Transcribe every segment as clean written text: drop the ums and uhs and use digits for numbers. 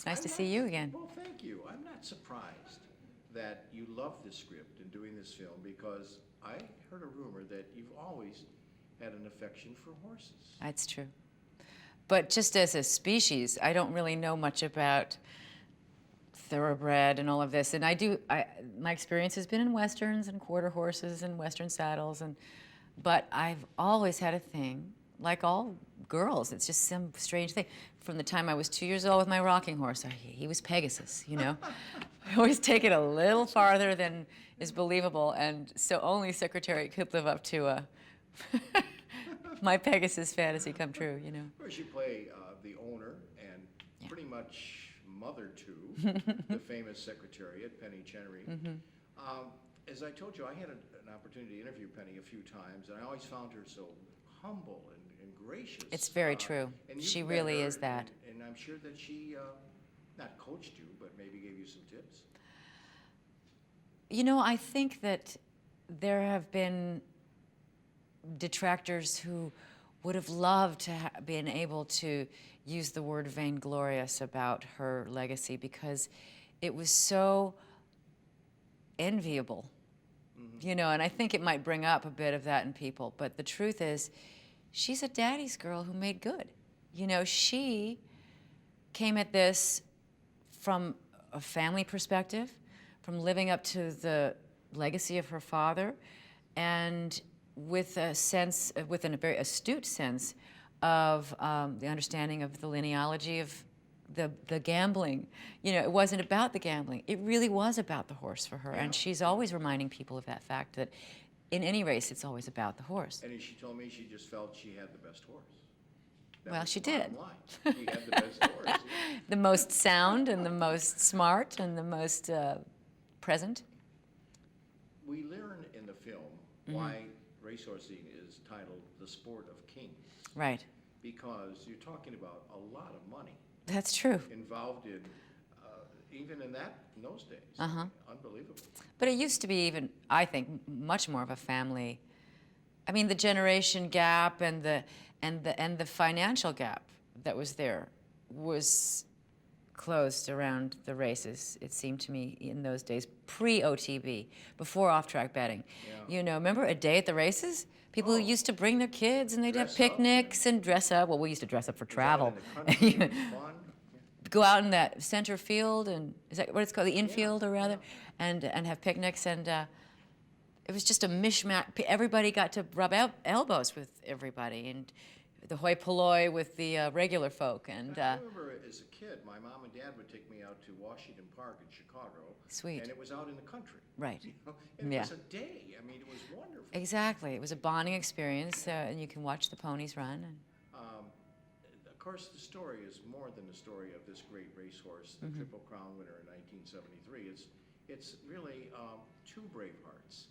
It's nice to see you again. Well, thank you. I'm not surprised that you love this script and doing this film, because I heard a rumor that you've always had an affection for horses. That's true. But just as a species, I don't really know much about thoroughbred and all of this. And my experience has been in westerns and quarter horses and western saddles, but I've always had a thing, like all girls, it's just some strange thing. From the time I was 2 years old with my rocking horse, he was Pegasus, you know. I always take it a little farther than is believable, and so only Secretariat could live up to my Pegasus fantasy come true, you know. Of course, you play the owner and pretty much mother to the famous Secretariat, Penny Chenery. As I told you, I had an opportunity to interview Penny a few times, and I always found her so humble and gracious. It's very true. She really is that. And I'm sure that she not coached you, but maybe gave you some tips. You know, I think that there have been detractors who would have loved to have been able to use the word vainglorious about her legacy, because it was so enviable, you know, and I think it might bring up a bit of that in people. But the truth is, she's a daddy's girl who made good. You know, she came at this from a family perspective, from living up to the legacy of her father, and with a sense, with a very astute sense of the understanding of the linealogy of the gambling. You know, it wasn't about the gambling. It really was about the horse for her. Yeah. And she's always reminding people of that fact, that in any race, it's always about the horse. And she told me she just felt she had the best horse. Well, she did. She had the best horse. Yeah. The most sound and the most smart and the most present. We learn in the film why racehorsing is titled the sport of kings. Right. Because you're talking about a lot of money. That's true. Involved in, even in those days. Unbelievable. But it used to be even, I think, much more of a family. I mean, the generation gap and the financial gap that was there was closed around the races, it seemed to me, in those days, pre-OTB, before off-track betting. Yeah. You know, remember a day at the races? People used to bring their kids and they'd have picnics and dress up. Well, we used to dress up for travel. Go out in that center field, and is that what it's called, the infield, or rather, and have picnics, and it was just a mishmash. Everybody got to rub elbows with everybody, and the hoi polloi with the regular folk. And I remember as a kid, my mom and dad would take me out to Washington Park in Chicago. Sweet. And it was out in the country. Right. You know? And it was a day. I mean, it was wonderful. Exactly. It was a bonding experience, and you can watch the ponies run. And of course, the story is more than the story of this great racehorse, the Triple Crown winner in 1973. It's really two Bravehearts.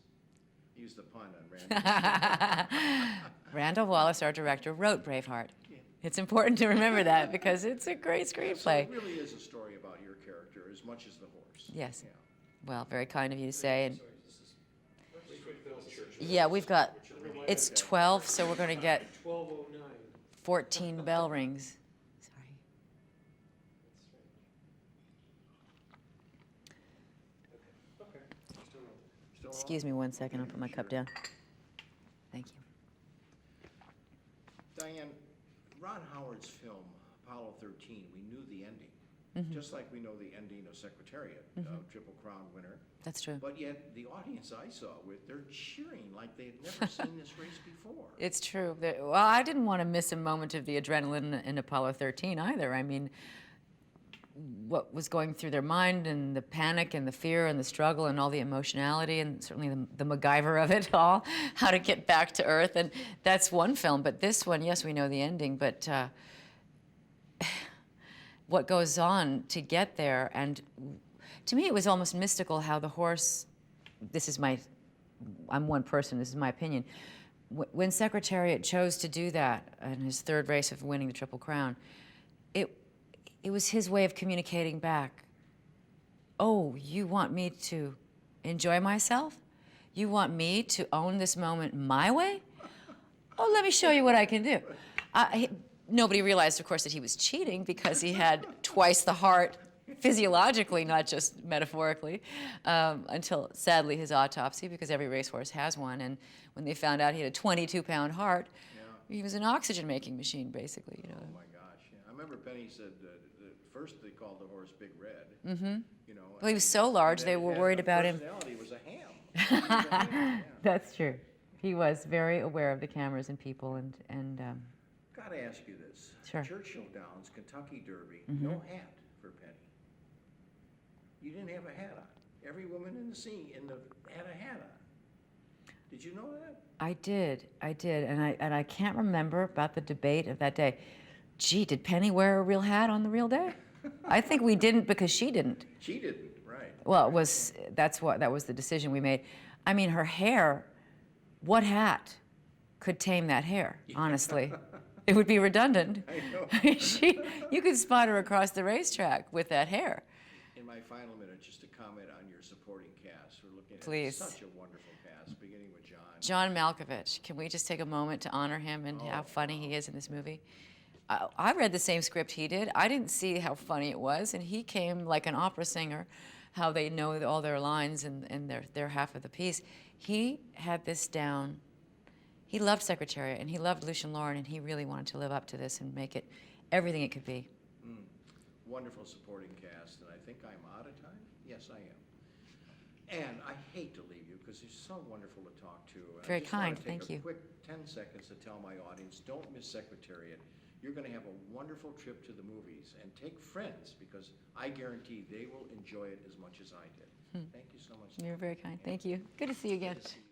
Use the pun on Randall. Randall Wallace, our director, wrote Braveheart. Yeah. It's important to remember that, because it's a great screenplay. So it really is a story about your character as much as the horse. Yes. Yeah. Well, very kind of you to say. And yeah, we've got, it's 12, so we're going to get 14 bell rings. Sorry. Excuse me 1 second, I'll put my cup down. Thank you. Diane, Ron Howard's film, Apollo 13, we knew the ending. Just like we know the ending of Secretariat, Triple Crown winner. That's true. But yet, the audience I saw, they're cheering like they had never seen this race before. It's true. Well, I didn't want to miss a moment of the adrenaline in Apollo 13 either. I mean, what was going through their mind, and the panic and the fear and the struggle and all the emotionality, and certainly the MacGyver of it all, how to get back to Earth. And that's one film. But this one, yes, we know the ending, but what goes on to get there. And to me, it was almost mystical how the horse, I'm one person, this is my opinion, when Secretariat chose to do that in his third race of winning the Triple Crown, it was his way of communicating back. Oh, you want me to enjoy myself? You want me to own this moment my way? Oh, let me show you what I can do. nobody realized, of course, that he was cheating because he had twice the heart physiologically, not just metaphorically, until, sadly, his autopsy, because every racehorse has one. And when they found out he had a 22-pound heart, he was an oxygen-making machine, basically. You know. Oh, my gosh. Yeah. I remember Penny said that first they called the horse Big Red. Mm-hmm. You know, Well, he was so large, they were worried about him. He was a ham. He was a ham, yeah. That's true. He was very aware of the cameras and people, and Got to ask you this. Sure. Churchill Downs, Kentucky Derby, Mm-hmm. no hat for Penny. You didn't have a hat on. Every woman in the scene had a hat on. Did you know that? I did, and I can't remember about the debate of that day. Gee, did Penny wear a real hat on the real day? I think we didn't because she didn't. She didn't, right. Well, that was the decision we made. I mean, her hair, what hat could tame that hair, honestly? It would be redundant. I know. You could spot her across the racetrack with that hair. In my final minute, just to comment on your supporting cast. We're looking Please. at such a wonderful cast, beginning with John. John Malkovich. Can we just take a moment to honor him and how funny he is in this movie? I read the same script he did. I didn't see how funny it was, and he came like an opera singer, how they know all their lines and their half of the piece. He had this down. He loved Secretariat, and he loved Lucien Lauren, and he really wanted to live up to this and make it everything it could be. Wonderful supporting cast, and I think I'm out of time. Yes, I am. And I hate to leave you because you're so wonderful to talk to. And Very I just wanna kind, take thank a you. quick 10 seconds to tell my audience, don't miss Secretariat. You're going to have a wonderful trip to the movies, and take friends because I guarantee they will enjoy it as much as I did. Thank you so much. You're very kind. Thank you. Good to see you again. Good to see you.